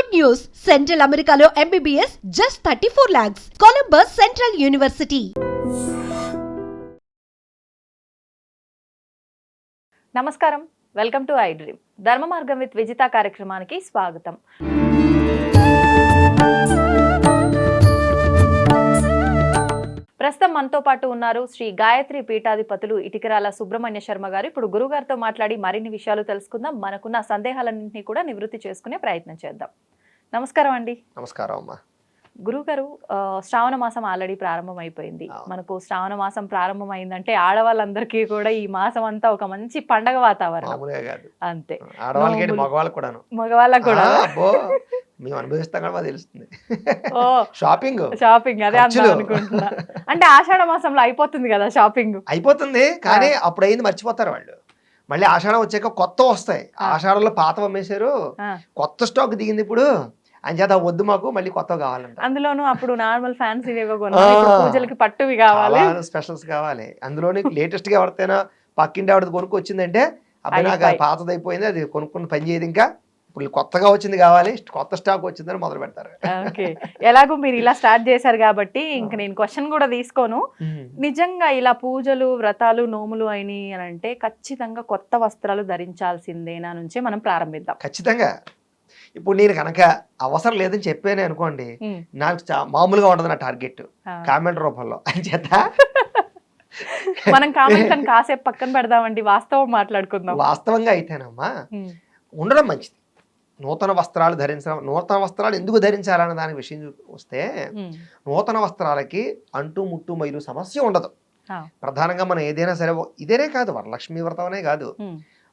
Good news! Central Americano MBBS just 34 lakhs. Columbus Central University. నమస్కారం, welcome to I dream. ధర్మ మార్గం with Vijitha కార్యక్రమానికి స్వాగతం. ప్రస్తుతం మనతో పాటు ఉన్నారు శ్రీ గాయత్రి పీఠాధిపతులు ఇటికరాల సుబ్రహ్మణ్య శర్మ గారు. ఇప్పుడు గురుగారితో మాట్లాడి మరిన్ని విషయాలు తెలుసుకుందాం, మనకున్న సందేహాలన్నింటినీ కూడా నివృత్తి చేసుకునే ప్రయత్నం చేద్దాం. నమస్కారం అండి. నమస్కారం అమ్మా. గురుగారు, శ్రావణ మాసం ఆల్రెడీ ప్రారంభం అయిపోయింది. మనకు శ్రావణ మాసం ప్రారంభం అయిందంటే ఆడవాళ్ళందరికీ కూడా ఈ మాసం అంతా ఒక మంచి పండగ వాతావరణం. అంతే, మగవాళ్ళకు కూడా మేము అనుభవిస్తాం కదా తెలుస్తుంది. ఓ షాపింగ్ అదే అనుకుంటున్నా. అంటే ఆషాఢ మాసంలో అయిపోతుంది కదా షాపింగ్. అయిపోతుంది కానీ అప్పుడు అయింది మర్చిపోతారు వాళ్ళు. మళ్ళీ ఆషాఢం వచ్చాక కొత్త వస్తాయి. ఆషాఢంలో పాత అమ్మేశారు, కొత్త స్టాక్ దిగింది ఇప్పుడు, అంచేత వద్దు మాకు మళ్ళీ కొత్త కావాలంట. అందులోనూ అప్పుడు నార్మల్ ఫ్యాన్సీ పూజలకి పట్టువి కావాలి, స్పెషల్స్ కావాలి. అందులోని లేటెస్ట్ గా ఎవరితైనా పక్కింటి ఆవిడ కొనుక్కు వచ్చిందంటే అబ్బాయి నాకు పాతది అయిపోయింది, అది కొనుక్కుని పని చేయదు, ఇంకా ఇప్పుడు కొత్తగా వచ్చింది కావాలి, కొత్త స్టాక్ వచ్చిందని మొదలు పెడతారు. ఓకే, ఎలాగో మీరు ఇలా స్టార్ట్ చేశారు కాబట్టి ఇంక నేను క్వశ్చన్ కూడా తీసుకోను. నిజంగా ఇలా పూజలు, వ్రతాలు, నోములు అయినాయి అని అంటే ఖచ్చితంగా కొత్త వస్త్రాలు ధరించాల్సిందేనా నుంచే మనం ప్రారంభిద్దాం. ఖచ్చితంగా. ఇప్పుడు నేను కనుక అవసరం లేదని చెప్పానే అనుకోండి, నాకు మామూలుగా ఉండదు నా టార్గెట్ కామెంట్ రూపంలో. అని చేత మనం కామెంట్ కాసేపు పక్కన పెడదామండి, వాస్తవం మాట్లాడుకుందాం. వాస్తవంగా అయితేనమ్మా ఉండడం మంచిది. నూతన వస్త్రాలు ధరించడం, నూతన వస్త్రాలు ఎందుకు ధరించాలన్న దాని విషయం వస్తే, నూతన వస్త్రాలకి అంటూ ముట్టు మైలు సమస్య ఉండదు. ప్రధానంగా మనం ఏదైనా సరే, ఇదేనే కాదు, వరలక్ష్మి వ్రతమనే కాదు,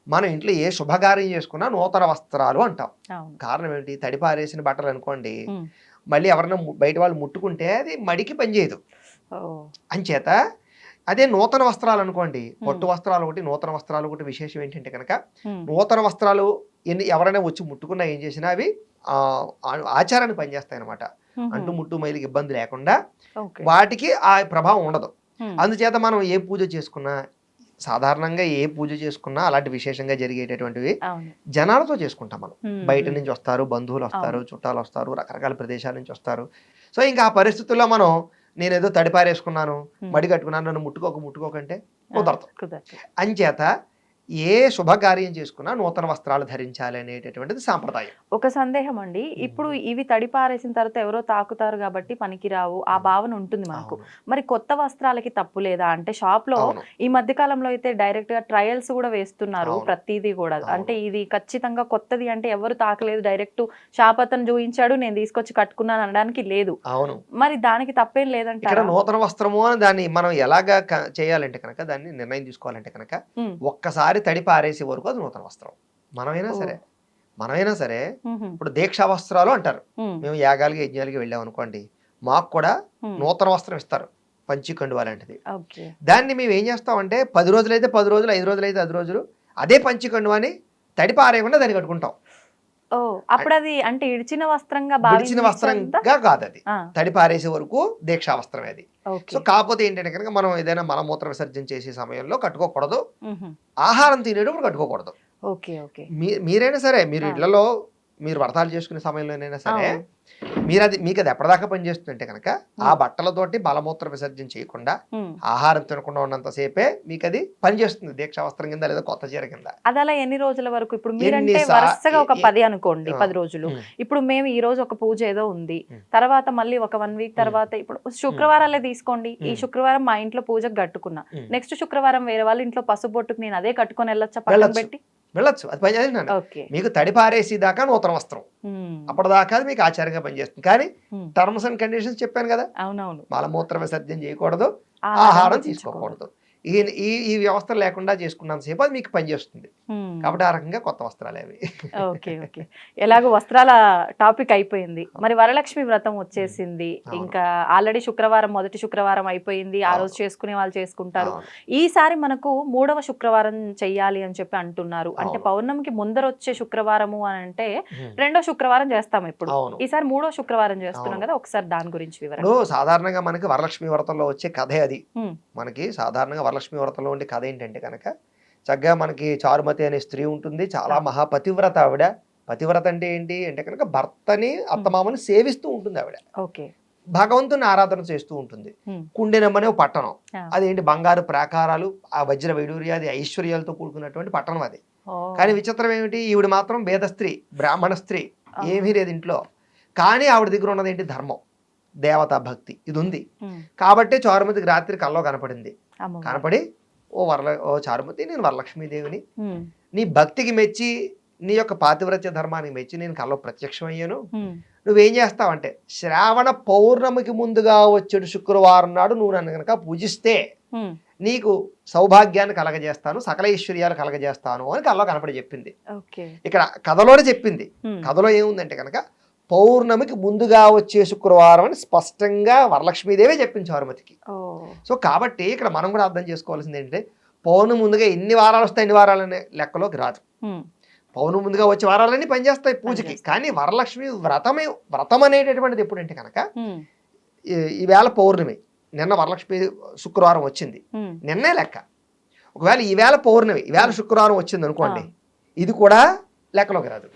మన ఇంట్లో ఏ శుభకార్యం చేసుకున్నా నూతన వస్త్రాలు అంటాం. కారణం ఏంటి? తడిపారేసిన బట్టలు అనుకోండి, మళ్ళీ ఎవరైనా బయట వాళ్ళు ముట్టుకుంటే అది మడికి పనిచేయదు. అంచేత అదే నూతన వస్త్రాలు అనుకోండి, పొట్టు వస్త్రాలు ఒకటి, నూతన వస్త్రాలు ఒకటి. విశేషం ఏంటంటే కనుక, నూతన వస్త్రాలు ఎవరైనా వచ్చి ముట్టుకున్నా ఏం చేసినా అవి ఆచారానికి పనిచేస్తాయి అనమాట. అంటూ ముట్టు మైలుకి ఇబ్బంది లేకుండా వాటికి ఆ ప్రభావం ఉండదు. అందుచేత మనం ఏ పూజ చేసుకున్నా, సాధారణంగా ఏ పూజ చేసుకున్నా అలాంటి విశేషంగా జరిగేటటువంటివి జనాలతో చేసుకుంటాం మనం. బయట నుంచి వస్తారు, బంధువులు వస్తారు, చుట్టాలు వస్తారు, రకరకాల ప్రదేశాల నుంచి వస్తారు. సో ఇంకా ఆ పరిస్థితుల్లో మనం నేనేదో తడిపారేసుకున్నాను, మడి కట్టుకున్నాను, నన్ను ముట్టుకోకంటే కుదరదు. అంచేత ఏ శుభకార్యం చేసుకున్నా నూతన వస్త్రాలు ధరించాలి అనేటటువంటిది సాంప్రదాయం. ఒక సందేహం అండి, ఇప్పుడు ఇవి తడిపారేసిన తర్వాత ఎవరో తాకుతారు కాబట్టి పనికిరావు, ఆ భావన ఉంటుంది మనకు. మరి కొత్త వస్త్రాలకి తప్పు లేదా? అంటే షాప్ లో ఈ మధ్య కాలంలో అయితే డైరెక్ట్ గా ట్రయల్స్ కూడా వేస్తున్నారు ప్రతిదీ కూడా. అంటే ఇది ఖచ్చితంగా కొత్తది అంటే ఎవరు తాకలేదు, డైరెక్ట్ షాప్ అతను చూపించాడు, నేను తీసుకొచ్చి కట్టుకున్నాను అనడానికి లేదు. అవును, మరి దానికి తప్పేం లేదంటే ఇక్కడ నూతన వస్త్రము అని దాన్ని మనం ఎలాగా చేయాలంటే కనుక, దాన్ని నిర్ణయం తీసుకోవాలంటే కనుక, ఒక్కసారి తడి పారేసే వరకు అది నూతన వస్త్రం. మనమైనా సరే ఇప్పుడు దీక్షా వస్త్రాలు అంటారు. మేము యాగాలకి యజ్ఞాలకి వెళ్ళాం అనుకోండి, మాకు కూడా నూతన వస్త్రం ఇస్తారు, పంచి కండువా లాంటిది. దాన్ని మేము ఏం చేస్తామంటే 10 రోజులు అయితే 10 రోజులు, 5 రోజులు అయితే 5 రోజులు అదే పంచి కండువాని తడి పారేయకుండా దాన్ని కట్టుకుంటాం. అప్పుడు అది అంటే ఇడిచిన వస్త్రంగా కాదు, అది తడి పారేసే వరకు దీక్షా వస్త్రమే అది. సో కాకపోతే ఏంటంటే కనుక మనం ఏదైనా మలమూత్ర విసర్జన చేసే సమయంలో కట్టుకోకూడదు, ఆహారం తినేటప్పుడు కట్టుకోకూడదు. మీరైనా సరే, మీరు ఇళ్లలో మీరు వ్రతాలు చేసుకునే సమయంలోనైనా సరే, మీకు అది ఎప్పటిదాకా పనిచేస్తుందంటే కనుక, ఆ బట్టలతోటి మలమూత్ర విసర్జన చేయకుండా, ఆహారం తినకుండా ఉన్నంతసేపే మీకు అది పనిచేస్తుంది, దీక్షా వస్త్రం కింద లేదా కొత్త చీర కింద. అది అలా ఎన్ని రోజుల వరకు? ఇప్పుడు మీరంటే వరుసగా ఒక 10 అనుకోండి, 10 రోజులు. ఇప్పుడు మేము ఈ రోజు ఒక పూజ ఏదో ఉంది, తర్వాత మళ్ళీ ఒక 1 వీక్ తర్వాత, ఇప్పుడు శుక్రవారాలే తీసుకోండి, ఈ శుక్రవారం మా ఇంట్లో పూజకు కట్టుకున్నా, నెక్స్ట్ శుక్రవారం వేరే వాళ్ళ ఇంట్లో పసుపు బొట్టుకు నేను అదే కట్టుకొని వెళ్ళొచ్చా? పక్కన పెట్టి వెళ్ళొచ్చు, అది పనిచేస్తున్నాను. మీకు తడి పారేసి దాకా నూతన వస్త్రం, అప్పటిదాకా అది మీకు ఆచారంగా పనిచేస్తుంది. కానీ టర్మ్స్ అండ్ కండిషన్స్ చెప్పాను కదా, మలమూత్ర విసర్జన చేయకూడదు, ఆహారం తీసుకోకూడదు. ఈ వ్యవస్థ లేకుండా చేసుకున్నంత సేపు అది మీకు పనిచేస్తుంది. కాబట్టి ఆ రకంగా కొత్త వస్త్రాలు అవి. ఓకే, ఎలాగో వస్త్రాల టాపిక్ అయిపోయింది. మరి వరలక్ష్మి వ్రతం వచ్చేసింది, ఇంకా ఆల్రెడీ శుక్రవారం, మొదటి శుక్రవారం అయిపోయింది, ఆ రోజు చేసుకునే వాళ్ళు చేసుకుంటారు. ఈసారి మనకు 3వ శుక్రవారం చెయ్యాలి అని చెప్పి అంటున్నారు. అంటే పౌర్ణమికి ముందర వచ్చే శుక్రవారము అని అంటే 2వ శుక్రవారం చేస్తాం. ఇప్పుడు ఈసారి 3వ శుక్రవారం చేస్తున్నాం కదా, ఒకసారి దాని గురించి వివరణ. సాధారణంగా మనకి వరలక్ష్మి వ్రతంలో వచ్చే కథే అది. మనకి సాధారణంగా వరలక్ష్మి వ్రతంలో ఉండే కథ ఏంటంటే కనుక, చక్కగా మనకి చారుమతి అనే స్త్రీ ఉంటుంది, చాలా మహాపతివ్రత ఆవిడ, పతివ్రత అంటే ఏంటి అంటే కనుక భర్తని అత్తమామని సేవిస్తూ ఉంటుంది ఆవిడ. ఓకే. భగవంతుని ఆరాధన చేస్తూ ఉంటుంది. కుండెనమ్మనే ఒక పట్టణం, అదేంటి బంగారు ప్రాకారాలు, ఆ వజ్ర వైడూర్యాది ఐశ్వర్యాలతో కూడుకున్నటువంటి పట్టణం అది. కానీ విచిత్రం ఏమిటి, ఈవిడ మాత్రం వేద స్త్రీ, బ్రాహ్మణ స్త్రీ, ఏమీ లేదు ఇంట్లో. కానీ ఆవిడ దగ్గర ఉన్నది ఏంటి, ధర్మం, దేవతా భక్తి, ఇది ఉంది. కాబట్టి చారుమతికి రాత్రి కల్లో కనపడింది. కనపడి, ఓ చారుమతి, నేను వరలక్ష్మీదేవిని, నీ భక్తికి మెచ్చి, నీ యొక్క పాతివ్రత్య ధర్మానికి మెచ్చి నేను కల్లో ప్రత్యక్షమయ్యాను. నువ్వేం చేస్తావంటే, శ్రావణ పౌర్ణమికి ముందుగా వచ్చేడు శుక్రవారం నాడు నువ్వు నన్ను కనుక పూజిస్తే నీకు సౌభాగ్యాన్ని కలగజేస్తాను, సకల ఐశ్వర్యాలు కలగజేస్తాను అని కల్లో కనపడి చెప్పింది. ఇక్కడ కథలోనే చెప్పింది. కథలో ఏముందంటే కనుక పౌర్ణమికి ముందుగా వచ్చే శుక్రవారం అని స్పష్టంగా వరలక్ష్మీదేవే చెప్పింది చారుమతికి. సో కాబట్టి ఇక్కడ మనం కూడా అర్థం చేసుకోవాల్సింది ఏంటంటే, పౌర్ణమి ముందుగా ఎన్ని వారాలు వస్తాయి, ఎన్ని వారాలు అనే లెక్కలోకి రాదు. పౌర్ణమి ముందుగా వచ్చే వారాలన్నీ పనిచేస్తాయి పూజకి. కానీ వరలక్ష్మి వ్రతం అనేటటువంటిది ఎప్పుడంటే కనుక, ఈవేళ పౌర్ణమి, నిన్న వరలక్ష్మి శుక్రవారం వచ్చింది, నిన్నే లెక్క. ఒకవేళ ఈవేళ పౌర్ణమి, ఈవేళ శుక్రవారం వచ్చింది అనుకోండి, ఇది కూడా లెక్కలోకి రాదు.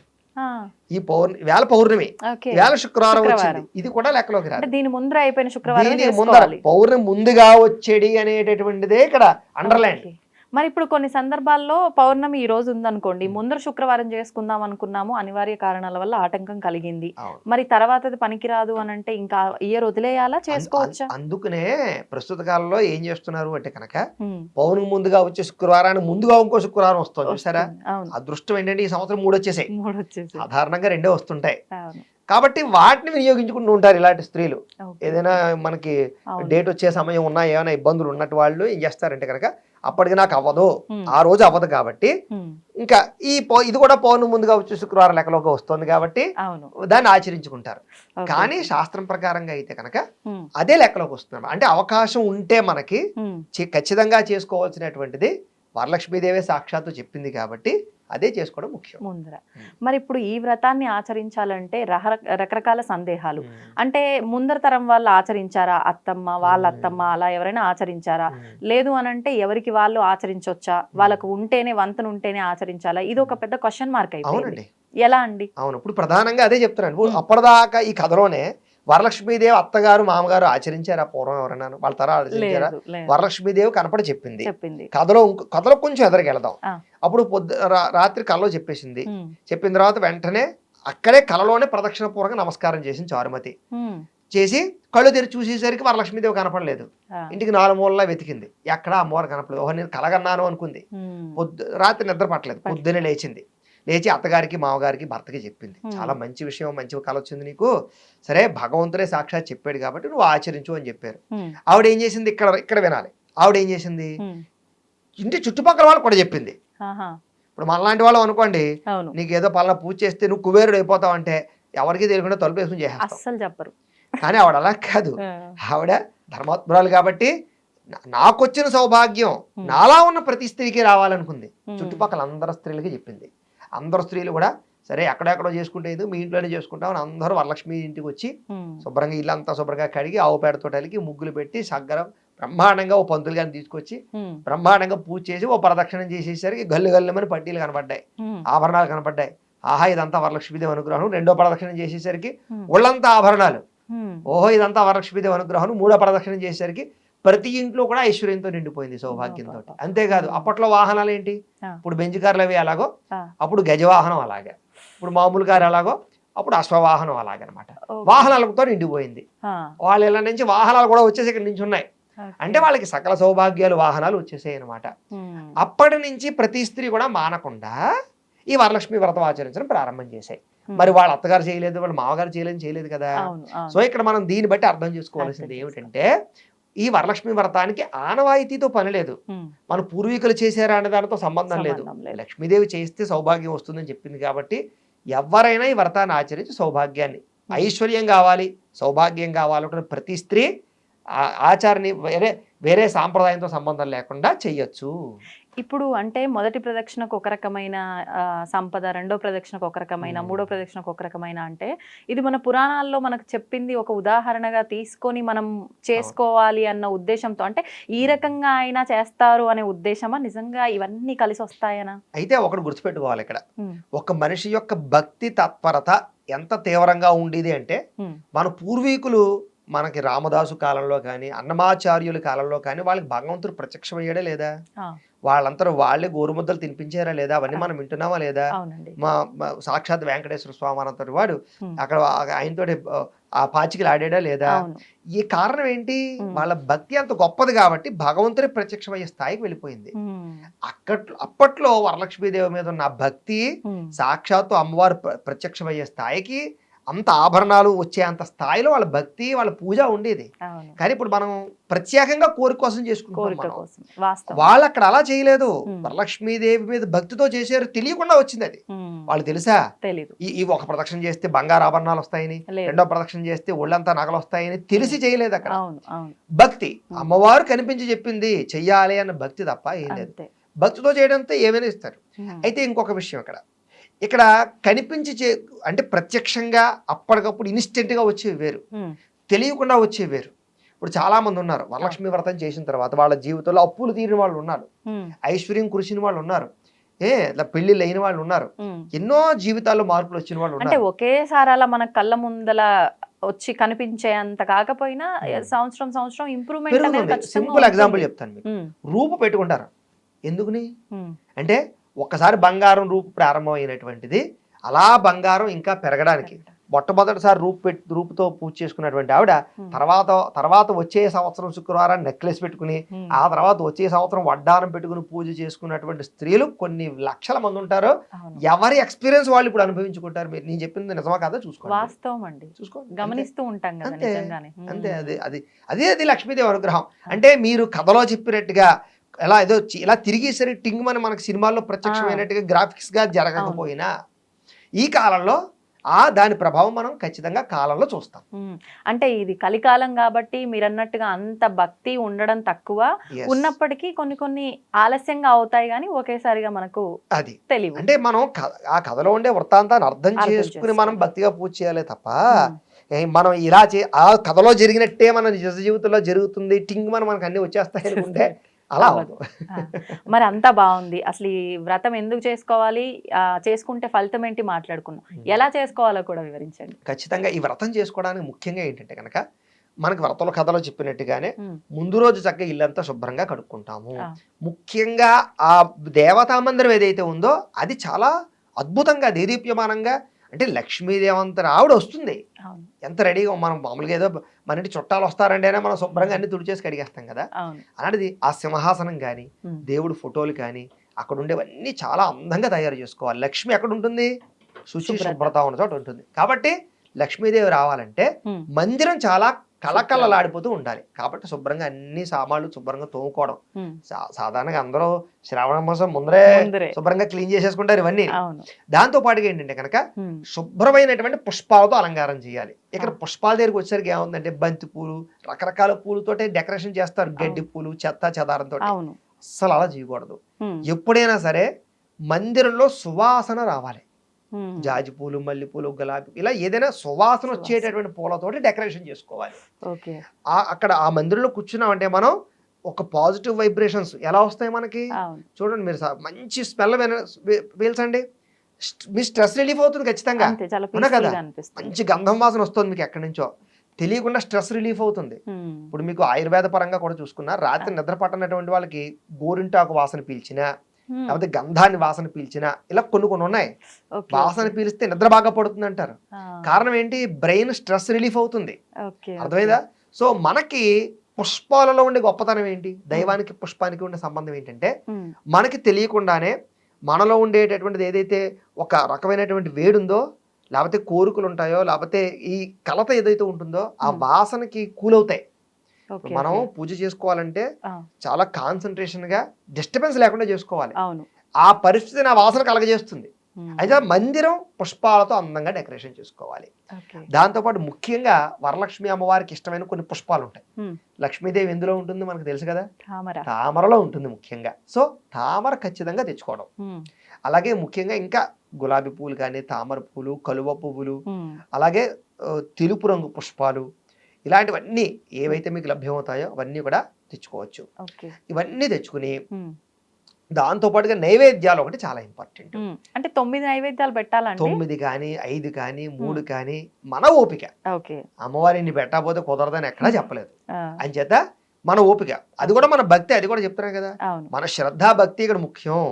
ఈవేళ పౌర్ణమి, ఈవేళ శుక్రవారం వచ్చింది, ఇది కూడా లెక్కలోకి రాదు. దీని ముందర అయిపోయిన శుక్రవారం, దీని ముందర పౌర్ణమి ముందుగా వచ్చేది అనేటటువంటిదే ఇక్కడ అండర్లైన్. మరి ఇప్పుడు కొన్ని సందర్భాల్లో పౌర్ణమి ఈ రోజు ఉందనుకోండి, ముందర శుక్రవారం చేసుకుందాం అనుకున్నాము, అనివార్య కారణాల వల్ల ఆటంకం కలిగింది, మరి తర్వాత అది పనికిరాదు అని అంటే ఇంకా ఇయర్ వదిలేయాలా, చేసుకోవచ్చా? అందుకనే ప్రస్తుత కాలంలో ఏం చేస్తున్నారు అంటే కనుక, పౌర్ణమి ముందుగా వచ్చే శుక్రవారానికి ముందుగా ఇంకో శుక్రవారం వస్తుంది చూసారా. అదృష్టం ఏంటంటే ఈ సంవత్సరం 3 వచ్చేసాయి, సాధారణంగా 2 వస్తుంటాయి. కాబట్టి వాటిని వినియోగించుకుంటూ ఉంటారు ఇలాంటి స్త్రీలు. ఏదైనా మనకి డేట్ వచ్చే సమయం ఉన్నా, ఏమైనా ఇబ్బందులు ఉన్నట్టు వాళ్ళు ఏం చేస్తారంటే కనుక, అప్పటికి నాకు అవ్వదు, ఆ రోజు అవ్వదు కాబట్టి ఇంకా ఇది కూడా పౌర్ణమి ముందుగా వచ్చే శుక్రవారం లెక్కలోకి వస్తుంది కాబట్టి దాన్ని ఆచరించుకుంటారు. కానీ శాస్త్రం ప్రకారంగా అయితే కనుక అదే లెక్కలోకి వస్తుంది. అంటే అవకాశం ఉంటే మనకి ఖచ్చితంగా చేసుకోవాల్సినటువంటిది వరలక్ష్మీదేవి సాక్షాత్తు చెప్పింది కాబట్టి అదే చేసుకోవడం ముఖ్యం ముందర. మరి ఇప్పుడు ఈ వ్రతాన్ని ఆచరించాలంటే రకరకాల సందేహాలు, అంటే ముందర తరం వాళ్ళు ఆచరించారా, అత్తమ్మ వాళ్ళ అత్తమ్మ అలా ఎవరైనా ఆచరించారా, లేదు అనంటే ఎవరికి వాళ్ళు ఆచరించొచ్చా, వాళ్ళకు ఉంటేనే వంతను ఉంటేనే ఆచరించాలా, ఇది ఒక పెద్ద క్వశ్చన్ మార్క్ అయిపోయింది. ఎలా అండి? అవును, ఇప్పుడు ప్రధానంగా అదే చెప్తున్నాను. అప్పటిదాకా ఈ కథలోనే వరలక్ష్మీదేవి అత్తగారు మామగారు ఆచరించారా పూర్వం ఎవరైనా, వాళ్ళ తర ఆచరించారా? వరలక్ష్మీదేవి కనపడి చెప్పింది. కథలో కొంచెం ఎదరికెళ్దాం. అప్పుడు రాత్రి కల్లో చెప్పేసింది. చెప్పిన తర్వాత వెంటనే అక్కడే కలలోనే ప్రదక్షిణ పూర్వక నమస్కారం చేసింది చారుమతి. చేసి కళ్ళు తెరిచి చూసేసరికి వరలక్ష్మీదేవి కనపడలేదు. ఇంటికి 4 మూలలా వెతికింది, ఎక్కడా అమ్మవారు కనపడలేదు. ఓహో, నేను కలగన్నాను అనుకుంది. రాత్రి నిద్ర పట్టలేదు, పొద్దునే లేచింది. లేచి అత్తగారికి మామగారికి భర్తకి చెప్పింది. చాలా మంచి విషయం, మంచి కళ వచ్చింది నీకు, సరే భగవంతుడే సాక్షాత్ చెప్పాడు కాబట్టి నువ్వు ఆచరించు అని చెప్పారు. ఆవిడ ఏం చేసింది, ఇక్కడ వినాలి, ఆవిడ ఏం చేసింది, ఇంటి చుట్టుపక్కల వాళ్ళు కూడా చెప్పింది. ఇప్పుడు మనలాంటి వాళ్ళు అనుకోండి, నీకేదో పలానా పూజ చేస్తే నువ్వు కుబేరుడు అయిపోతావు అంటే ఎవరికి తెలియకుండా తలుపు వేసుకుని చేసేస్తావు, చెప్పరు. కానీ ఆవిడ అలా కాదు, ఆవిడ ధర్మాత్మురాలు కాబట్టి నాకొచ్చిన సౌభాగ్యం నాలా ఉన్న ప్రతి స్త్రీకి రావాలనుకుంది. చుట్టుపక్కల అందరు స్త్రీలకి చెప్పింది. అందరు స్త్రీలు కూడా సరే ఎక్కడెక్కడో చేసుకుంటే మీ ఇంట్లోనే చేసుకుంటామని అందరూ వరలక్ష్మి ఇంటికి వచ్చి శుభ్రంగా ఇల్లంతా శుభ్రంగా కడిగి ఆవు పేడతో కలిగి ముగ్గులు పెట్టి సగ్గరం బ్రహ్మాండంగా ఓ పంతులు గారిని తీసుకొచ్చి బ్రహ్మాండంగా పూజ చేసి ఓ ప్రదక్షిణం చేసేసరికి గల్లు గల్లుమని పట్టీలు కనపడ్డాయి, ఆభరణాలు కనపడ్డాయి. ఆహా, ఇదంతా వరలక్ష్మీదేవి అనుగ్రహం. 2వ ప్రదక్షిణం చేసేసరికి ఒళ్ళంతా ఆభరణాలు. ఓహో, ఇదంతా వరలక్ష్మీదేవి అనుగ్రహం. 3వ ప్రదక్షిణం చేసేసరికి ప్రతి ఇంట్లో కూడా ఐశ్వర్యంతో నిండిపోయింది, సౌభాగ్యంతో. అంతేకాదు, అప్పట్లో వాహనాలు ఏంటి, ఇప్పుడు బెంజ్ కార్లు అవి ఎలాగో అప్పుడు గజవాహనం అలాగే, ఇప్పుడు మామూలు కారు ఎలాగో అప్పుడు అశ్వవాహనం అలాగనమాట. వాహనాలతో నిండిపోయింది. వాళ్ళు ఇలా నుంచి వాహనాలు కూడా వచ్చేసి ఇక్కడ నుంచి ఉన్నాయి. అంటే వాళ్ళకి సకల సౌభాగ్యాలు వాహనాలు వచ్చేసాయి అనమాట. అప్పటి నుంచి ప్రతి స్త్రీ కూడా మానకుండా ఈ వరలక్ష్మి వ్రతం ఆచరించడం ప్రారంభం చేశాయి. మరి వాళ్ళ అత్తగారు చేయలేదు, వాళ్ళ మామగారు చేయలేదు కదా. సో ఇక్కడ మనం దీన్ని బట్టి అర్థం చేసుకోవాల్సింది ఏమిటంటే, ఈ వరలక్ష్మి వ్రతానికి ఆనవాయితీతో పని లేదు, మన పూర్వీకులు చేశారా అనే దానితో సంబంధం లేదు. లక్ష్మీదేవి చేస్తే సౌభాగ్యం వస్తుందని చెప్పింది కాబట్టి ఎవరైనా ఈ వ్రతాన్ని ఆచరించి సౌభాగ్యాన్ని, ఐశ్వర్యం కావాలి, సౌభాగ్యం కావాలంటే ప్రతి స్త్రీ ఆచారాన్ని వేరే సాంప్రదాయంతో సంబంధం లేకుండా చెయ్యొచ్చు. ఇప్పుడు అంటే మొదటి ప్రదక్షిణకు ఒక రకమైన సంపద, రెండో ప్రదక్షిణకు ఒక రకమైన, మూడో ప్రదక్షిణకు ఒక రకమైన, అంటే ఇది మన పురాణాల్లో మనకు చెప్పింది ఒక ఉదాహరణగా తీసుకొని మనం చేసుకోవాలి అన్న ఉద్దేశంతో, అంటే ఈ రకంగా అయినా చేస్తారు అనే ఉద్దేశమా, నిజంగా ఇవన్నీ కలిసి వస్తాయనా? అయితే ఒకటి గుర్తుపెట్టుకోవాలి ఇక్కడ, ఒక మనిషి యొక్క భక్తి తత్పరత ఎంత తీవ్రంగా ఉండేది అంటే మన పూర్వీకులు మనకి రామదాసు కాలంలో కానీ అన్నమాచార్యుల కాలంలో కానీ వాళ్ళకి భగవంతుడు ప్రత్యక్షమయ్యాడే లేదా, వాళ్ళందరూ వాళ్ళే గోరుముద్దలు తినిపించారా లేదా, అవన్నీ మనం వింటున్నామా లేదా? మా సాక్షాత్ వెంకటేశ్వర స్వామి అనంతటి వాడు అక్కడ ఆయనతో ఆ పాచికలు ఆడాడా లేదా? ఈ కారణం ఏంటి, వాళ్ళ భక్తి అంత గొప్పది కాబట్టి భగవంతుడి ప్రత్యక్షమయ్యే స్థాయికి వెళ్ళిపోయింది. అప్పట్లో వరలక్ష్మీదేవి మీద ఉన్న భక్తి సాక్షాత్తు అమ్మవారు ప్రత్యక్షమయ్యే స్థాయికి, అంత ఆభరణాలు వచ్చే అంత స్థాయిలో వాళ్ళ భక్తి వాళ్ళ పూజ ఉండేది. కానీ ఇప్పుడు మనం ప్రత్యేకంగా కోరిక కోసం చేసుకుంటాం. వాళ్ళు అక్కడ అలా చేయలేదు, వరలక్ష్మీదేవి మీద భక్తితో చేశారు, తెలియకుండా వచ్చింది అది. వాళ్ళు తెలుసా, ఈ ఒక ప్రదక్షిణ చేస్తే బంగారు ఆభరణాలు వస్తాయని, రెండో ప్రదక్షిణ చేస్తే ఒళ్ళంతా నగలు వస్తాయని తెలిసి చేయలేదు. అక్కడ భక్తి అమ్మవారు కనిపించి చెప్పింది చెయ్యాలి అన్న భక్తి తప్ప ఏం లేదు. భక్తితో చేయడంతో ఏమైనా ఇస్తారు. అయితే ఇంకొక విషయం ఇక్కడ కనిపించి అంటే ప్రత్యక్షంగా అప్పటికప్పుడు ఇన్స్టెంట్ గా వచ్చేవి వేరు, తెలియకుండా వచ్చేవి వేరు. ఇప్పుడు చాలా మంది ఉన్నారు వరలక్ష్మి వ్రతం చేసిన తర్వాత వాళ్ళ జీవితంలో అప్పులు తీరిన వాళ్ళు ఉన్నారు, ఐశ్వర్యం కురిసిన వాళ్ళు ఉన్నారు, పెళ్లిళ్ళు అయిన వాళ్ళు ఉన్నారు, ఎన్నో జీవితాల్లో మార్పులు వచ్చిన వాళ్ళు ఉన్నారు. అంటే ఒకేసారి అలా మన కళ్ళ ముందల వచ్చి కనిపించేంత కాకపోయినా సంవత్సరం ఇంప్రూవ్మెంట్. సింపుల్ ఎగ్జాంపుల్ చెప్తాను మీకు, రూపు పెట్టుకుంటారు ఎందుకుని అంటే ఒక్కసారి బంగారం రూపు ప్రారంభమైనటువంటిది అలా బంగారం ఇంకా పెరగడానికి. మొట్టమొదటిసారి రూపుతో పూజ చేసుకున్నటువంటి ఆవిడ తర్వాత వచ్చే సంవత్సరం శుక్రవారం నెక్లెస్ పెట్టుకుని, ఆ తర్వాత వచ్చే సంవత్సరం వడ్డానం పెట్టుకుని పూజ చేసుకున్నటువంటి స్త్రీలు కొన్ని లక్షల మంది ఉంటారు. ఎవరి ఎక్స్పీరియన్స్ వాళ్ళు ఇప్పుడు అనుభవించుకుంటారు. మీరు నేను చెప్పింది నిజమా కాదా చూసుకోండి, వాస్తవం అండి, చూసుకోండి, గమనిస్తూ ఉంటాం కదా. అంతే, అది లక్ష్మీదేవి అనుగ్రహం. అంటే మీరు కథలో చెప్పినట్టుగా ఎలా ఏదో ఇలా తిరిగేసరి టింగ్ అని మనకి సినిమాల్లో ప్రత్యక్షమైనట్టుగా గ్రాఫిక్స్ గా జరగకపోయినా ఈ కాలంలో దాని ప్రభావం మనం ఖచ్చితంగా కాలంలో చూస్తాం. అంటే ఇది కలికాలం కాబట్టి మీరు అన్నట్టుగా అంత భక్తి ఉండడం తక్కువ, ఉన్నప్పటికీ కొన్ని ఆలస్యంగా అవుతాయి కానీ ఒకేసారిగా మనకు అది తెలియదు. అంటే మనం ఆ కథలో ఉండే వృత్తాంతాన్ని అర్థం చేసుకుని మనం భక్తిగా పూజ చేయాలి తప్ప మనం ఇలా ఆ కథలో జరిగినట్టే మన నిజ జీవితంలో జరుగుతుంది టింగ్ మనకు అన్ని వచ్చేస్తాయి అనుకుంటే అలా అవ్వదు. మరి అంతా బాగుంది. అసలు ఈ వ్రతం ఎందుకు చేసుకోవాలి, చేసుకుంటే ఫలితం ఏంటి మాట్లాడుకున్నాం, ఎలా చేసుకోవాలో కూడా వివరించండి. ఖచ్చితంగా ఈ వ్రతం చేసుకోవడానికి ముఖ్యంగా ఏంటంటే కనుక మనకి వ్రతాల కథలో చెప్పినట్టుగానే ముందు రోజు చక్కగా ఇల్లంతా శుభ్రంగా కడుక్కుంటాము. ముఖ్యంగా ఆ దేవతా మందిరం ఏదైతే ఉందో అది చాలా అద్భుతంగా దేదీప్యమానంగా, అంటే లక్ష్మీదేవంతర ఆవిడ వస్తుంది ఎంత రెడీగా. మనం మామూలుగా ఏదో మన ఇంటి చుట్టాలు వస్తారంటే మనం శుభ్రంగా అన్ని తుడిచేసి కడిగేస్తాం కదా, అలాంటిది ఆ సింహాసనం కానీ దేవుడి ఫోటోలు కానీ అక్కడ ఉండేవన్నీ చాలా అందంగా తయారు చేసుకోవాలి. లక్ష్మి ఎక్కడ ఉంటుంది, శుచి శుభ్రత ఉన్న చోట ఉంటుంది. కాబట్టి లక్ష్మీదేవి రావాలంటే మందిరం చాలా కళకళలాడిపోతూ ఉండాలి. కాబట్టి శుభ్రంగా అన్ని సామాన్లు శుభ్రంగా తోముకోవడం. సాధారణంగా అందరూ శ్రావణ మాసం ముందరే శుభ్రంగా క్లీన్ చేసేసుకుంటారు ఇవన్నీ. దాంతో పాటుగా ఏంటంటే కనుక శుభ్రమైనటువంటి పుష్పాలతో అలంకారం చేయాలి. ఇక్కడ పుష్పాల దగ్గరికి వచ్చేసరికి ఏముందంటే బంతి పూలు, రకరకాల పూలతోటే డెకరేషన్ చేస్తారు, గడ్డి పూలు, చెత్త చెదారంతో. అస్సలు అలా చేయకూడదు. ఎప్పుడైనా సరే మందిరంలో సువాసన రావాలి. జాజి పూలు, మల్లెపూలు, గులాబీ, ఇలా ఏదైనా సువాసన వచ్చేటటువంటి పూలతోటి డెకరేషన్ చేసుకోవాలి. అక్కడ ఆ మందిరంలో కూర్చున్నామంటే మనం ఒక పాజిటివ్ వైబ్రేషన్స్ ఎలా వస్తాయి మనకి చూడండి. మీరు మంచి స్మెల్ పీల్చండి, మీ స్ట్రెస్ రిలీఫ్ అవుతుంది ఖచ్చితంగా కదా. మంచి గంధం వాసన వస్తుంది మీకు ఎక్కడి నుంచో, తెలియకుండా స్ట్రెస్ రిలీఫ్ అవుతుంది. ఇప్పుడు మీకు ఆయుర్వేద పరంగా కూడా చూసుకున్నా, రాత్రి నిద్ర పట్టనటువంటి వాళ్ళకి గోరింటాకు వాసన పీల్చినా, లేకపోతే గంధాన్ని వాసన పీల్చినా, ఇలా కొన్ని ఉన్నాయి. వాసన పీలిస్తే నిద్ర బాగా పడుతుంది అంటారు. కారణం ఏంటి, బ్రెయిన్ స్ట్రెస్ రిలీఫ్ అవుతుంది. అర్థమైందా? సో మనకి పుష్పాలలో ఉండే గొప్పతనం ఏంటి, దైవానికి పుష్పానికి ఉండే సంబంధం ఏంటంటే మనకి తెలియకుండానే మనలో ఉండేటటువంటిది ఏదైతే ఒక రకమైనటువంటి వేడుందో, లేకపోతే కోరికలు ఉంటాయో, లేకపోతే ఈ కలత ఏదైతే ఉంటుందో ఆ వాసనకి కూలవుతాయి. మనం పూజ చేసుకోవాలంటే చాలా కాన్సన్ట్రేషన్ గా డిస్టర్బెన్స్ లేకుండా చేసుకోవాలి. ఆ పరిస్థితి నా వాసన కలగజేస్తుంది. అయితే మందిరం పుష్పాలతో అందంగా డెకరేషన్ చేసుకోవాలి. దాంతోపాటు ముఖ్యంగా వరలక్ష్మి అమ్మవారికి ఇష్టమైన కొన్ని పుష్పాలు ఉంటాయి. లక్ష్మీదేవి ఎందులో ఉంటుంది మనకు తెలుసు కదా, తామరలో ఉంటుంది ముఖ్యంగా. సో తామర ఖచ్చితంగా తెచ్చుకోవడం. అలాగే ముఖ్యంగా ఇంకా గులాబీ పువ్వులు కానీ, తామర పువ్వులు, కలువ పువ్వులు, అలాగే తెలుపు రంగు పుష్పాలు, ఇలాంటివన్నీ ఏవైతే మీకు లభ్యమవుతాయో అవన్నీ కూడా తెచ్చుకోవచ్చు. ఇవన్నీ తెచ్చుకుని దాంతో పాటుగా నైవేద్యాలు ఒకటి చాలా ఇంపార్టెంట్. అంటే 9 నైవేద్యాలు పెట్టాలంటే 9 కానీ 5 కానీ 3 కానీ మన ఓపిక. అమ్మవారిని పెట్టకపోతే కుదరదని ఎక్కడా చెప్పలేదు. అంచేత మన ఓపిక, అది కూడా మన భక్తి, అది కూడా చెప్తున్నాం కదా, మన శ్రద్ధ భక్తి ఇక్కడ ముఖ్యం.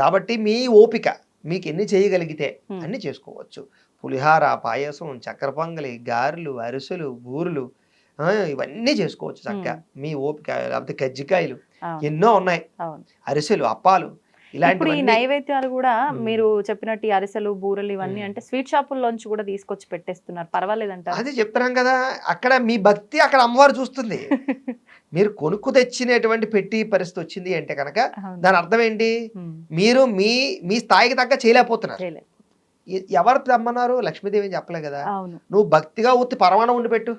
కాబట్టి మీ ఓపిక, మీకు ఎన్ని చేయగలిగితే అన్ని చేసుకోవచ్చు. పులిహార, పాయసం, చక్కెర పొంగలి, గారెలు, అరిసెలు, బూరెలు, ఇవన్నీ చేసుకోవచ్చు చక్కగా మీ ఓపిక. లేకపోతే కజ్జికాయలు ఎన్నో ఉన్నాయి, అరిసెలు, అప్పాలు, ఇప్పుడు ఈ నైవేద్యాలు కూడా మీరు చెప్పినట్టు ఈ అరిసెలు, బూరెలు ఇవన్నీ అంటే స్వీట్ షాపుల్లోంచి కూడా తీసుకొచ్చి పెట్టేస్తున్నారు, పర్వాలేదంట. అది చెప్తున్నాం కదా, అక్కడ మీ భక్తి అక్కడ అమ్మవారు చూస్తుంది. మీరు కొనుక్కు తెచ్చినటువంటి పెట్టి పరిస్థితి వచ్చింది అంటే కనుక దాని అర్థం ఏంటి, మీరు మీ స్థాయికి తగ్గ చేయలేకపోతున్నారు. ఎవరు తెమ్మన్నారు, లక్ష్మీదేవి చెప్పలే కదా. నువ్వు భక్తిగా ఉత్తి పరమాణం ఉండి పెట్టు,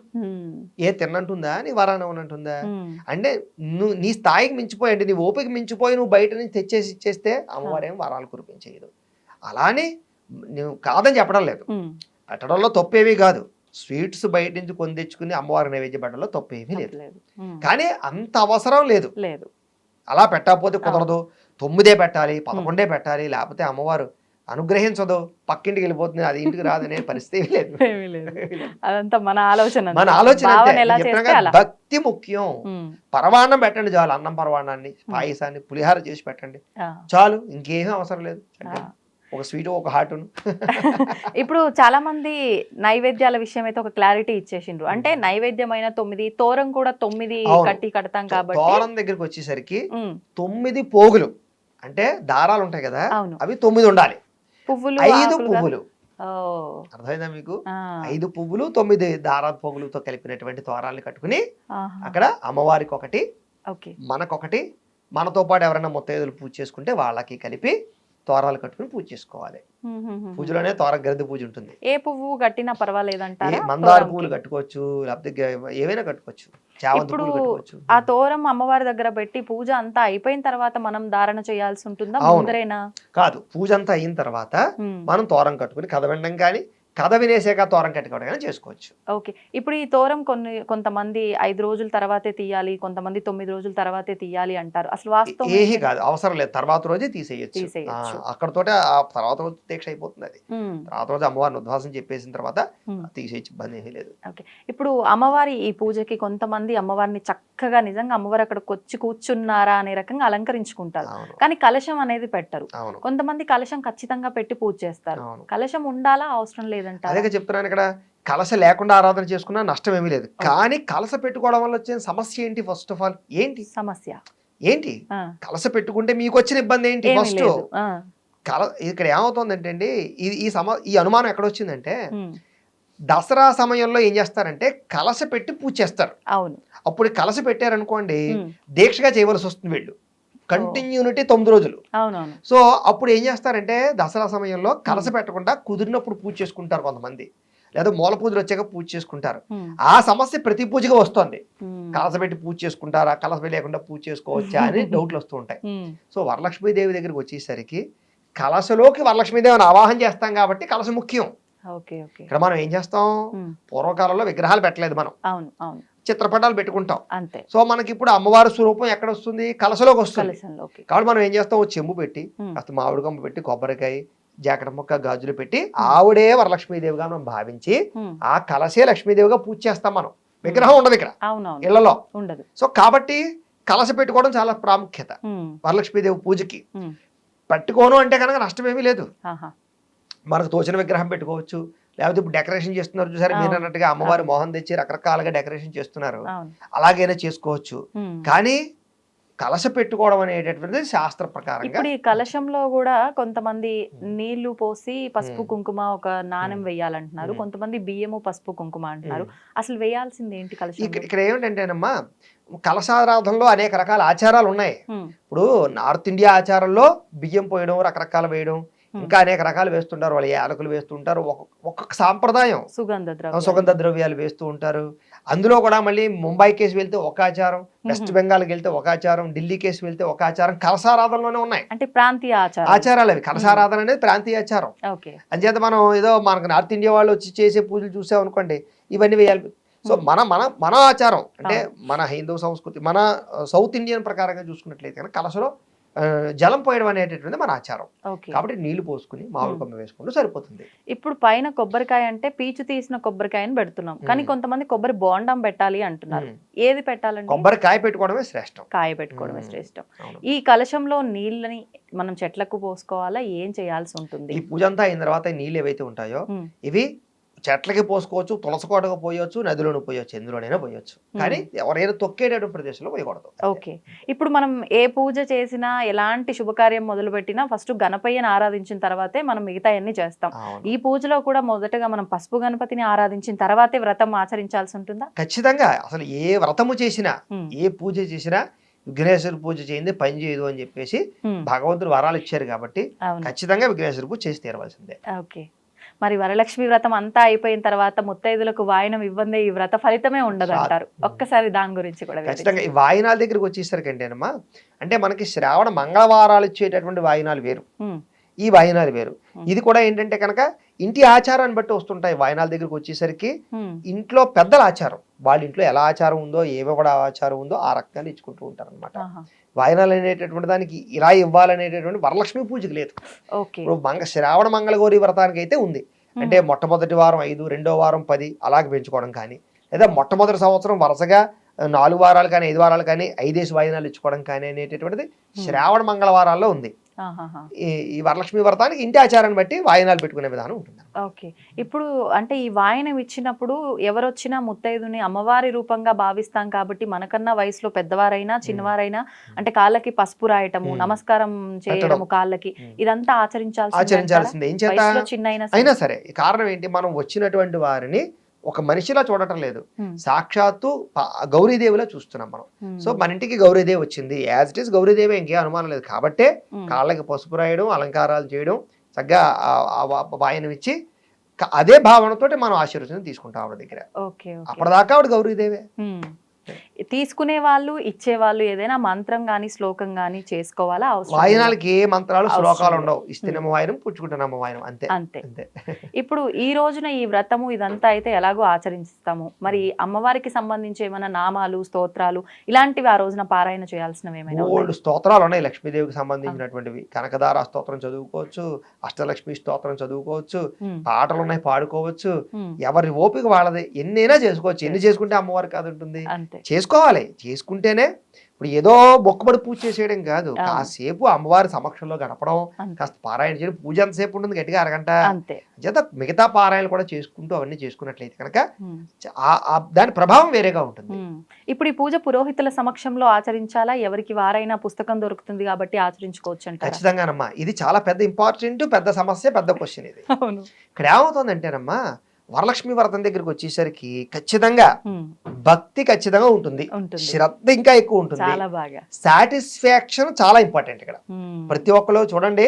ఏ తిన్నంటుందా నీ వరాణం అంటుందా అంటే నువ్వు నీ స్థాయికి మించిపోయి, అంటే నీ ఓపిక మించిపోయి నువ్వు బయట నుంచి తెచ్చేసి ఇచ్చేస్తే అమ్మవారేం వరాలు కురిపించేయదు. అలానే నువ్వు కాదని చెప్పడం లేదు, పెట్టడంలో తప్పేమీ కాదు. స్వీట్స్ బయట నుంచి కొని తెచ్చుకుని అమ్మవారి నైవేద్యం పెట్టడంలో తప్పేమీ లేదు. కానీ అంత అవసరం లేదు. అలా పెట్టకపోతే కుదరదు, 9 పెట్టాలి, 11 పెట్టాలి, లేకపోతే అమ్మవారు అనుగ్రహించదు, పక్కింటికి వెళ్ళిపోతుంది, అది ఇంటికి రాదనే పరిస్థితి లేదు. అదంతా మన ఆలోచన. భక్తి ముఖ్యం. పరమాన్నం పెట్టండి చాలు, అన్నం పరమాన్నాన్ని, పాయసాన్ని, పులిహార చేసి పెట్టండి చాలు, ఇంకేమీ అవసరం లేదు. ఒక స్వీట్, ఒక హార్టును. ఇప్పుడు చాలా మంది నైవేద్యాల విషయం అయితే ఒక క్లారిటీ ఇచ్చేసిండ్రు. అంటే నైవేద్యమైన 9, తోరం కూడా 9 కట్టి కడతాం కాబట్టి తోరం దగ్గరికి వచ్చేసరికి 9 పోగులు అంటే దారాలు ఉంటాయి కదా, అవి 9 ఉండాలి. 5 పువ్వులు, అర్థమైందా మీకు? 5 పువ్వులు 9 దారా పువ్వులతో కలిపినటువంటి తోరాన్ని కట్టుకుని అక్కడ అమ్మవారికి ఒకటి, మనకొకటి, మనతో పాటు ఎవరైనా ముత్తైదులు పూజ చేసుకుంటే వాళ్ళకి కలిపి తోరాలు కట్టుకుని పూజ చేసుకోవాలి. పూజలోనే తోర గరిద పూజ ఉంటుంది. ఏ పువ్వు కట్టినా పర్వాలేదంటారా? మందార పువ్వులు కట్టుకోవచ్చు, లేకపోతే ఏవైనా కట్టుకోవచ్చు, చామంతి పూలు కట్టుకోవచ్చు. ఆ తోరం అమ్మవారి దగ్గర పెట్టి పూజ అంతా అయిపోయిన తర్వాత మనం ధారణ చేయాల్సి ఉంటుందా, ముందరేనా? కాదు, పూజ అంతా అయిన తర్వాత మనం తోరం కట్టుకుని కథ వినడం కానీ, కథ వినేసాక తోరం కట్టుకోవడం కానీ చేసుకోవచ్చు. ఓకే. ఇప్పుడు ఈ తోరం కొంతమంది 5 రోజుల తర్వాతే తీయాలి, కొంతమంది 9 రోజుల తర్వాతే తీయాలి అంటారు. అసలు వాస్తవం ఏమీ కాదు, అవసరం లేదు, తర్వాత రోజే తీసేయచ్చు. అక్కడతోటే ఆ తర్వాత రోజు దీక్ష అయిపోతుంది. అది తర్వాత రోజు అమ్మవారిని ఉద్వాసం చెప్పేసిన తర్వాత తీసేయచ్చు, ఇబ్బంది ఏమీ లేదు. ఓకే. ఇప్పుడు అమ్మవారి ఈ పూజకి కొంతమంది అమ్మవారిని చక్కగా నిజంగా అమ్మవారు అక్కడికి వచ్చి కూర్చున్నారా అనే రకంగా అలంకరించుకుంటారు, కానీ కలశం అనేది పెట్టరు. కొంతమంది కలశం ఖచ్చితంగా పెట్టి పూజ చేస్తారు. కలశం ఉండాలా, అవసరం లేదు? అదే చెప్తున్నాను, ఇక్కడ కలశ లేకుండా ఆరాధన చేసుకున్నా నష్టం ఏమీ లేదు. కానీ కలశ పెట్టుకోవడం వల్ల వచ్చే సమస్య ఏంటి? ఫస్ట్ ఆఫ్ ఆల్ ఏంటి సమస్య ఏంటి? కలశ పెట్టుకుంటే మీకు వచ్చిన ఇబ్బంది ఏంటి? ఫస్ట్ ఇక్కడ ఏమవుతుందంటే అండి, ఈ అనుమానం ఎక్కడ వచ్చిందంటే, దసరా సమయంలో ఏం చేస్తారంటే కలశ పెట్టి పూజ చేస్తారు. అప్పుడు కలశ పెట్టారనుకోండి, దీక్షగా చేయవలసి వస్తుంది వీళ్ళు, కంటిన్యూనిటీ 9 రోజులు. సో అప్పుడు ఏం చేస్తారంటే దసరా సమయంలో కలస పెట్టకుండా కుదిరినప్పుడు పూజ చేసుకుంటారు కొంతమంది, లేదా మూల పూజలు వచ్చాక పూజ చేసుకుంటారు. ఆ సమస్య ప్రతి పూజగా వస్తుంది. కలస పెట్టి పూజ చేసుకుంటారా, కలస లేకుండా పూజ చేసుకోవచ్చా అని డౌట్లు వస్తూ ఉంటాయి. సో వరలక్ష్మీదేవి దగ్గరికి వచ్చేసరికి కలశలోకి వరలక్ష్మీదేవిని ఆవాహన చేస్తాం కాబట్టి కలశ ముఖ్యం. ఇక్కడ మనం ఏం చేస్తాం, పూర్వకాలంలో విగ్రహాలు పెట్టలేదు, మనం చిత్రపటాలు పెట్టుకుంటాం. సో మనకి ఇప్పుడు అమ్మవారి స్వరూపం ఎక్కడ వస్తుంది? కలశలోకి వస్తుంది. కాబట్టి మనం ఏం చేస్తాం, చెంబు పెట్టి కాస్త మామిడి కొమ్మ పెట్టి కొబ్బరికాయ, జాకెట్ ముక్క, గాజులు పెట్టి ఆవిడే వరలక్ష్మీదేవిగా మనం భావించి ఆ కలశే లక్ష్మీదేవిగా పూజ చేస్తాం. మనం విగ్రహం ఉండదు ఇక్కడ ఇళ్లలో ఉండదు. సో కాబట్టి కలశ పెట్టుకోవడం చాలా ప్రాముఖ్యత వరలక్ష్మీదేవి పూజకి. పెట్టుకోను అంటే కనుక నష్టమేమీ లేదు, మనకు తోచిన విగ్రహం పెట్టుకోవచ్చు. లేకపోతే ఇప్పుడు డెకరేషన్ చేస్తున్నారు చూసారు మీరు అన్నట్టుగా, అమ్మవారి మోహన్ తెచ్చి రకరకాలుగా డెకరేషన్ చేస్తున్నారు, అలాగైనా చేసుకోవచ్చు. కానీ కలశ పెట్టుకోవడం అనేటటువంటిది శాస్త్ర ప్రకారంగా. ఇప్పుడు ఈ కలశంలో కూడా కొంతమంది నీళ్లు పోసి పసుపు కుంకుమ ఒక నాణెం వేయాలంటున్నారు, కొంతమంది బియ్యము పసుపు కుంకుమ అంటున్నారు. అసలు వేయాల్సింది ఏంటి కలశం? ఇక్కడ ఏమిటంటేనమ్మా, కలశారాధనలో అనేక రకాల ఆచారాలు ఉన్నాయి. ఇప్పుడు నార్త్ ఇండియా ఆచారంలో బియ్యం పోయడం, రకరకాల వేయడం, ఇంకా అనేక రకాలు వేస్తుంటారు. వాళ్ళు యాలకులు వేస్తుంటారు, ఒక్కొక్క సాంప్రదాయం సుగంధ ద్రవ్యాలు వేస్తూ ఉంటారు. అందులో కూడా మళ్ళీ ముంబై కేసు వెళ్తే ఒక ఆచారం, వెస్ట్ బెంగాల్కి వెళ్తే ఒక ఆచారం, ఢిల్లీ కేసు వెళ్తే ఒక ఆచారం, కలసారాధనలోనే ఉన్నాయి అంటే ప్రాంతీయ ఆచారాలు అవి. కలసారాధన అనేది ప్రాంతీయ ఆచారం. అంచేత మనం ఏదో మనకు నార్త్ ఇండియా వాళ్ళు వచ్చి చేసే పూజలు చూసాం అనుకోండి, ఇవన్నీ వేయాలి. సో మన ఆచారం అంటే మన హిందూ సంస్కృతి, మన సౌత్ ఇండియన్ ప్రకారంగా చూసుకున్నట్లయితే కనుక కలసలో జలం పోయడం అనేటటువంటి మన ఆచారం. కాబట్టి నీళ్లు పోసుకుని మామిడి కొమ్మ వేసుకుంటూ సరిపోతుంది. ఇప్పుడు పైన కొబ్బరికాయ అంటే పీచు తీసిన కొబ్బరికాయని పెడుతున్నాం, కానీ కొంతమంది కొబ్బరి బోండం పెట్టాలి అంటున్నారు. ఏది పెట్టాలండి? కొబ్బరికాయ పెట్టుకోవడమే శ్రేష్టం. కాయ పెట్టుకోవడమే శ్రేష్టం. ఈ కలశంలో నీళ్ళని మనం చెట్లకు పోసుకోవాలా, ఏం చేయాల్సి ఉంటుంది? ఈ పూజ అంతా అయిన తర్వాత నీళ్ళు ఏవైతే ఉంటాయో ఇవి చెట్లకి పోసుకోవచ్చు, తులసకోటకు పోయొచ్చు, నదిలోకి పోయొచ్చు, ఎందులోనైనా పోయొచ్చు. కానీ ఎవరైనా తొక్కేటటువంటి ప్రదేశంలో పోయకూడదు. ఓకే. ఇప్పుడు మనం ఏ పూజ చేసినా, ఎలాంటి శుభకార్యం మొదలు పెట్టినా ఫస్ట్ గణపయ్యని ఆరాధించిన తర్వాతే మనం మిగతా అన్ని చేస్తాం. ఈ పూజలో కూడా మొదటగా మనం పసుపు గణపతిని ఆరాధించిన తర్వాతే వ్రతం ఆచరించాల్సి ఉంటుందా? ఖచ్చితంగా. అసలు ఏ వ్రతము చేసినా, ఏ పూజ చేసినా విఘ్నేశ్వర పూజ చేయింది పని చేయదు అని చెప్పేసి భగవంతుడు వరాలు ఇచ్చారు. కాబట్టి ఖచ్చితంగా విఘ్నేశ్వర పూజ చేసి తీరవలసిందే. ఓకే. మరి వరలక్ష్మి వ్రతం అంతా అయిపోయిన తర్వాత ముత్తైదులకు వాయనం ఇవ్వందే ఈ వ్రత ఫలితమే ఉండదు అంటారు. ఒక్కసారి దాని గురించి కూడా. ఖచ్చితంగా ఈ వాయినాల దగ్గరికి వచ్చేసరికి అంటేనమ్మా, అంటే మనకి శ్రావణ మంగళవారాలు ఇచ్చేటటువంటి వాయినాలు వేరు, ఈ వాయినాలు వేరు. ఇది కూడా ఏంటంటే కనుక ఇంటి ఆచారాన్ని బట్టి వస్తుంటాయి. వాయినాల దగ్గరికి వచ్చేసరికి ఇంట్లో పెద్దల ఆచారం, వాళ్ళ ఇంట్లో ఎలా ఆచారం ఉందో, ఏవో కూడా ఆచారం ఉందో ఆ రకంగా ఇచ్చుకుంటూ ఉంటారు అనమాట. వాయినాలు అనేటటువంటి దానికి ఇలా ఇవ్వాలనేటటువంటి వరలక్ష్మి పూజకి లేదు. ఇప్పుడు శ్రావణ మంగళగౌరి వ్రతానికి అయితే ఉంది. అంటే మొట్టమొదటి వారం 5, రెండో వారం 10 అలాగే పెంచుకోవడం కానీ, లేదా మొట్టమొదటి సంవత్సరం వరుసగా 4 వారాలు కానీ 5 వారాలు కానీ 5 వాయినాలు ఇచ్చుకోవడం కానీ అనేటటువంటిది శ్రావణ మంగళవారాల్లో ఉంది. ఈ వరలక్ష్మి వ్రతానికి ఇంటి ఆచారాన్ని బట్టి వాయినాలు పెట్టుకునే విధానం ఉంటుంది. ఓకే. ఇప్పుడు అంటే ఈ వాయనం ఇచ్చినప్పుడు ఎవరొచ్చినా ముత్తైదుని అమ్మవారి రూపంగా భావిస్తాం కాబట్టి మనకన్నా వయసులో పెద్దవారైనా చిన్నవారైనా అంటే కాళ్ళకి పసుపు రాయటము, నమస్కారం చేయడము కాళ్ళకి, ఇదంతా ఆచరించాల్సిందే. ఏం చేత అయినా సరే. కారణం ఏంటి? మనం వచ్చినటువంటి వారిని ఒక మనిషిలా చూడటం లేదు, సాక్షాత్తు గౌరీదేవిలా చూస్తున్నాం మనం. సో మన ఇంటికి గౌరీదేవి వచ్చింది, యాజ్ ఇట్ ఈస్ గౌరీదేవి, ఇంకే అనుమానం లేదు. కాబట్టే కాళ్ళకి పసుపు రాయడం, అలంకారాలు చేయడం, చక్కగా వాయనం ఇచ్చి అదే భావనతో మనం ఆశీర్వచనం తీసుకుంటాం ఆవిడ దగ్గర. అప్పటిదాకా ఆవిడ గౌరీదేవే. తీసుకునే వాళ్ళు ఇచ్చేవాళ్ళు ఏదైనా మంత్రం గానీ శ్లోకం గానీ చేసుకోవాలా? వాయనాలకి ఏ మంత్రాలు శ్లోకాలు ఉండవు. ఇస్తేనేమో వాయనం, పుచ్చుకుంటున్నామో వాయనం, అంతే అంతే. ఇప్పుడు ఈ రోజున ఈ వ్రతము ఇదంతా అయితే ఎలాగో ఆచరిస్తాము, మరి అమ్మవారికి సంబంధించి ఏమైనా నామాలు, స్తోత్రాలు ఇలాంటివి ఆ రోజున పారాయణ చేయాల్సినవి ఏమైనా? ఓల్డ్ స్తోత్రాలు ఉన్నాయి లక్ష్మీదేవికి సంబంధించినటువంటివి. కనకదార స్తోత్రం చదువుకోవచ్చు, అష్టలక్ష్మి స్తోత్రం చదువుకోవచ్చు, పాటలు ఉన్నాయి పాడుకోవచ్చు. ఎవరి ఓపిక వాళ్ళది, ఎన్నైనా చేసుకోవచ్చు. ఎన్ని చేసుకుంటే అమ్మవారికి అది ఉంటుంది. చేసుకోవాలి. చేసుకుంటేనే ఇప్పుడు ఏదో మొక్కబడి పూజ చేసేయడం కాదు, కాసేపు అమ్మవారి సమక్షంలో గడపడం, కాస్త పారాయణ చేయడం. పూజ ఎంతసేపు ఉంటుంది? గట్టిగా అరగంట. చేత మిగతా పారాయణలు కూడా చేసుకుంటూ అవన్నీ చేసుకున్నట్లయితే కనుక దాని ప్రభావం వేరేగా ఉంటుంది. ఇప్పుడు ఈ పూజ పురోహితుల సమక్షంలో ఆచరించాలా? ఎవరికి వారైనా పుస్తకం దొరుకుతుంది కాబట్టి ఆచరించుకోవచ్చు అంటే? ఖచ్చితంగానమ్మా. ఇది చాలా పెద్ద ఇంపార్టెంట్, పెద్ద సమస్య, పెద్ద క్వశ్చన్ ఇది. ఇక్కడ ఏమవుతుందంటేనమ్మా, వరలక్ష్మి వ్రతం దగ్గరికి వచ్చేసరికి ఖచ్చితంగా భక్తి ఖచ్చితంగా ఉంటుంది, శ్రద్ధ ఇంకా ఎక్కువ ఉంటుంది, సాటిస్ఫాక్షన్ చాలా ఇంపార్టెంట్ ఇక్కడ. ప్రతి ఒక్కరు చూడండి,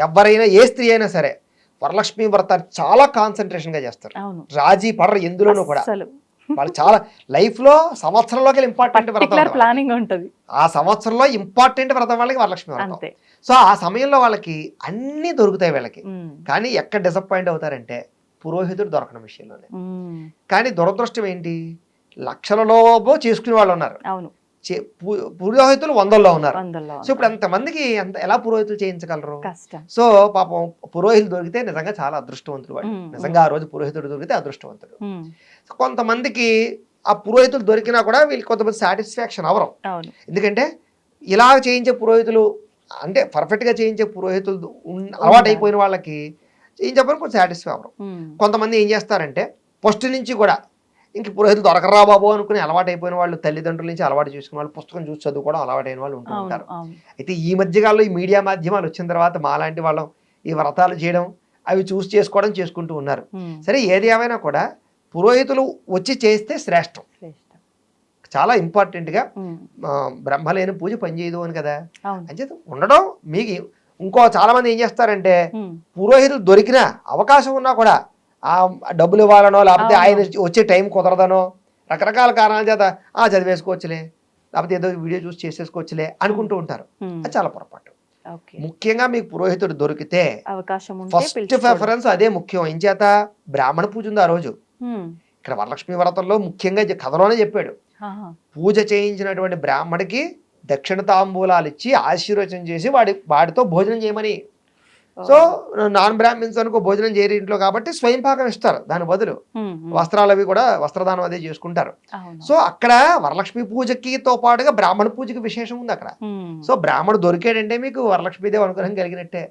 ఎవరైనా ఏ స్త్రీ అయినా సరే వరలక్ష్మి వ్రతాన్ని చాలా కాన్సన్ట్రేషన్ గా చేస్తారు, రాజీ పడరు ఎందులోనూ కూడా. వాళ్ళు చాలా లైఫ్ లో సంవత్సరంలోకి ఇంపార్టెంట్ వ్రతం, ప్లానింగ్ ఉంటుంది. ఆ సంవత్సరంలో ఇంపార్టెంట్ వ్రతం వాళ్ళకి వరలక్ష్మి వ్రతం. సో ఆ సమయంలో వాళ్ళకి అన్ని దొరుకుతాయి వీళ్ళకి. కానీ ఎక్కడ డిసప్పాయింట్ అవుతారంటే పురోహితుడు దొరకడం విషయంలోనే. కానీ దురదృష్టం ఏంటి, లక్షలలో చేసుకునే వాళ్ళు ఉన్నారు, పురోహితులు 100లో ఉన్నారు. సో ఇప్పుడు అంతమందికి ఎలా పురోహితులు చేయించగలరు? సో పాపం పురోహితులు దొరికితే నిజంగా చాలా అదృష్టవంతుడు వాడు. నిజంగా ఆ రోజు పురోహితుడు దొరికితే అదృష్టవంతుడు. కొంతమందికి ఆ పురోహితులు దొరికినా కూడా వీళ్ళకి కొంతమంది సాటిస్ఫాక్షన్ అవరం. ఎందుకంటే ఇలా చేయించే పురోహితులు అంటే పర్ఫెక్ట్ గా చేయించే పురోహితులు అలవాటు అయిపోయిన వాళ్ళకి ఏం చెప్పని కొంచెం సాటిస్ఫై అవ్వరు. కొంతమంది ఏం చేస్తారంటే ఫస్ట్ నుంచి కూడా ఇంక పురోహితులు దొరకరా బాబు అనుకుని అలవాటు అయిపోయిన వాళ్ళు, తల్లిదండ్రుల నుంచి అలవాటు చేసుకున్న వాళ్ళు, పుస్తకం చూసి చదువుకోవడం అలవాటైన వాళ్ళు ఉంటూ ఉంటారు. అయితే ఈ మధ్యకాలంలో ఈ మీడియా మాధ్యమాలు వచ్చిన తర్వాత మాలాంటి వాళ్ళం ఈ వ్రతాలు చేయడం, అవి చూసి చేసుకోవడం చేసుకుంటూ ఉన్నారు. సరే, ఏది ఏమైనా కూడా పురోహితులు వచ్చి చేస్తే శ్రేష్టం. చాలా ఇంపార్టెంట్ గా బ్రహ్మలేని పూజ పనిచేయదు అని కదా. అంచేత ఉండడం మీకు ఇంకో చాలా మంది ఏం చేస్తారంటే పురోహితులు దొరికినా అవకాశం ఉన్నా కూడా ఆ డబ్బులు ఇవ్వాలనో లేకపోతే ఆయన వచ్చే టైం కుదరదనో రకరకాల కారణాల చేత చదివేసుకోవచ్చులే లేకపోతే ఏదో వీడియో చూసి చేసేసుకోవచ్చులే అనుకుంటూ ఉంటారు. అది చాలా పొరపాటు. ముఖ్యంగా మీకు పురోహితుడు దొరికితే ఫస్ట్ ప్రిఫరెన్స్ అదే ముఖ్యం. ఏం చేత బ్రాహ్మణ పూజ ఉంది ఆ రోజు. ఇక్కడ వరలక్ష్మి వ్రతంలో ముఖ్యంగా కథలోనే చెప్పాడు, పూజ చేయించినటువంటి బ్రాహ్మడికి దక్షిణ తాంబూలాలు ఇచ్చి ఆశీర్వచనం చేసి వాడితో భోజనం చేయమని. సో నాన్ బ్రాహ్మిన్స్ అనుకో భోజనం చేయరు ఇంట్లో కాబట్టి స్వయం పాకం ఇస్తారు, దాని బదులు వస్త్రాలు అవి కూడా వస్త్రదానం అదే చేసుకుంటారు. సో అక్కడ వరలక్ష్మి పూజకితో పాటుగా బ్రాహ్మణ పూజకి విశేషం ఉంది అక్కడ. సో బ్రాహ్మణుడు దొరికాడంటే మీకు వరలక్ష్మీదేవి అనుగ్రహం కలిగినట్టే.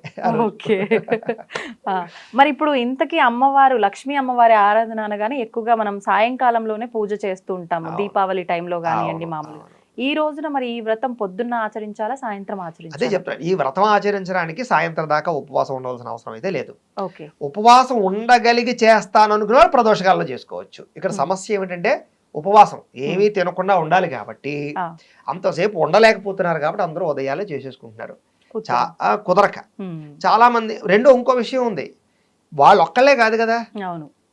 మరి ఇప్పుడు ఇంతకీ అమ్మవారు లక్ష్మీ అమ్మవారి ఆరాధన అనగానే ఎక్కువగా మనం సాయంకాలంలోనే పూజ చేస్తూ ఉంటాము, దీపావళి టైంలో కానివ్వండి మామూలు. ఈ రోజున మరి ఈ వ్రతం పొద్దున్న ఆచరించాలా సాయంత్రం ఆచరించాలా? అదే చెప్తాను, ఈ వ్రతం ఆచరించడానికి సాయంత్రం దాకా ఉపవాసం ఉండవలసిన అవసరం అయితే లేదు. ఉపవాసం ఉండగలిగి చేస్తాను అనుకున్న ప్రదోషకాలలో చేసుకోవచ్చు. ఇక్కడ సమస్య ఏమిటంటే ఉపవాసం ఏమీ తినకుండా ఉండాలి కాబట్టి అంతసేపు ఉండలేకపోతున్నారు కాబట్టి అందరూ ఉదయాలే చేసేసుకుంటున్నారు. కుదరక చాలా మంది. ఇంకో విషయం ఉంది, వాళ్ళు ఒక్కళ్ళే కాదు కదా,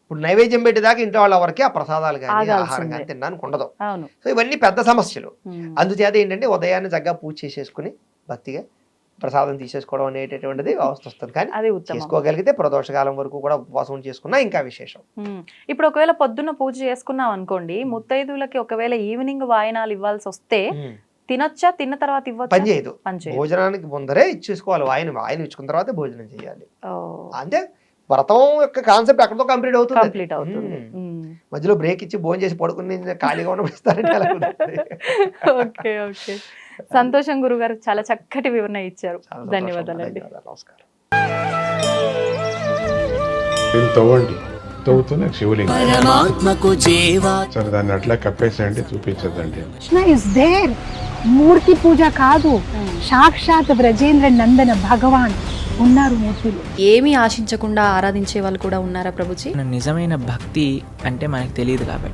ఇప్పుడు నైవేద్యం పెట్టేదాకా ఇంట్లో వాళ్ళ వరకే ఆ ప్రసాదాలు కానీ ఆహారం కానీ తినడానికి ఉండదు. సో ఇవన్నీ పెద్ద సమస్యలు. అందుచేత ఏంటంటే ఉదయాన్నే చక్కగా పూజ చేసేసుకుని భక్తిగా ప్రసాదం తీసేసుకోవడం అనేటటువంటిది వ్యవస్థ వస్తుంది. కానీ చేసుకోగలిగితే ప్రదోషకాలం వరకు కూడా ఉపవాసం చేసుకున్నా ఇంకా విశేషం. ఇప్పుడు ఒకవేళ పొద్దున్న పూజ చేసుకున్నాం అనుకోండి, ముత్తైదువులకి ఒకవేళ ఈవినింగ్ వాయినాలు ఇవ్వాల్సి వస్తే తినొచ్చా? తిన్న తర్వాత ఇవ్వచ్చు? పని చేయదు, భోజనానికి ముందరే ఇచ్చేసుకోవాలి. వాయిన ఇచ్చుకున్న తర్వాత భోజనం చేయాలి. అంటే వ్రతం యొక్క కాన్సెప్ట్ అక్కడతో కంప్లీట్ అవుతుంది. మధ్యలో బ్రేక్ ఇచ్చి భోజనం చేసి పడుకుని ఖాళీగా ఉండబోస్తారంటే. ఓకే ఓకే, సంతోషం గురుగారు, చాలా చక్కటి వివరణ ఇచ్చారు. ధన్యవాదాలండి. నమస్కారం. తవ్వుతున్న శివలింగం సరే దాన్ని అట్లా కప్పేసేయండి, చూపించదండి. కృష్ణ ఇస్ దేర్, మూర్తి పూజ కాదు, సాక్షాత్ బ్రజేంద్ర నందన భగవాన్ ఉన్నారు మూర్తులు. ఏమీ ఆశించకుండా ఆరాధించే వాళ్ళు కూడా ఉన్నారా ప్రభుజీ? నిజమైన భక్తి అంటే మనకు తెలియదు కాబట్టి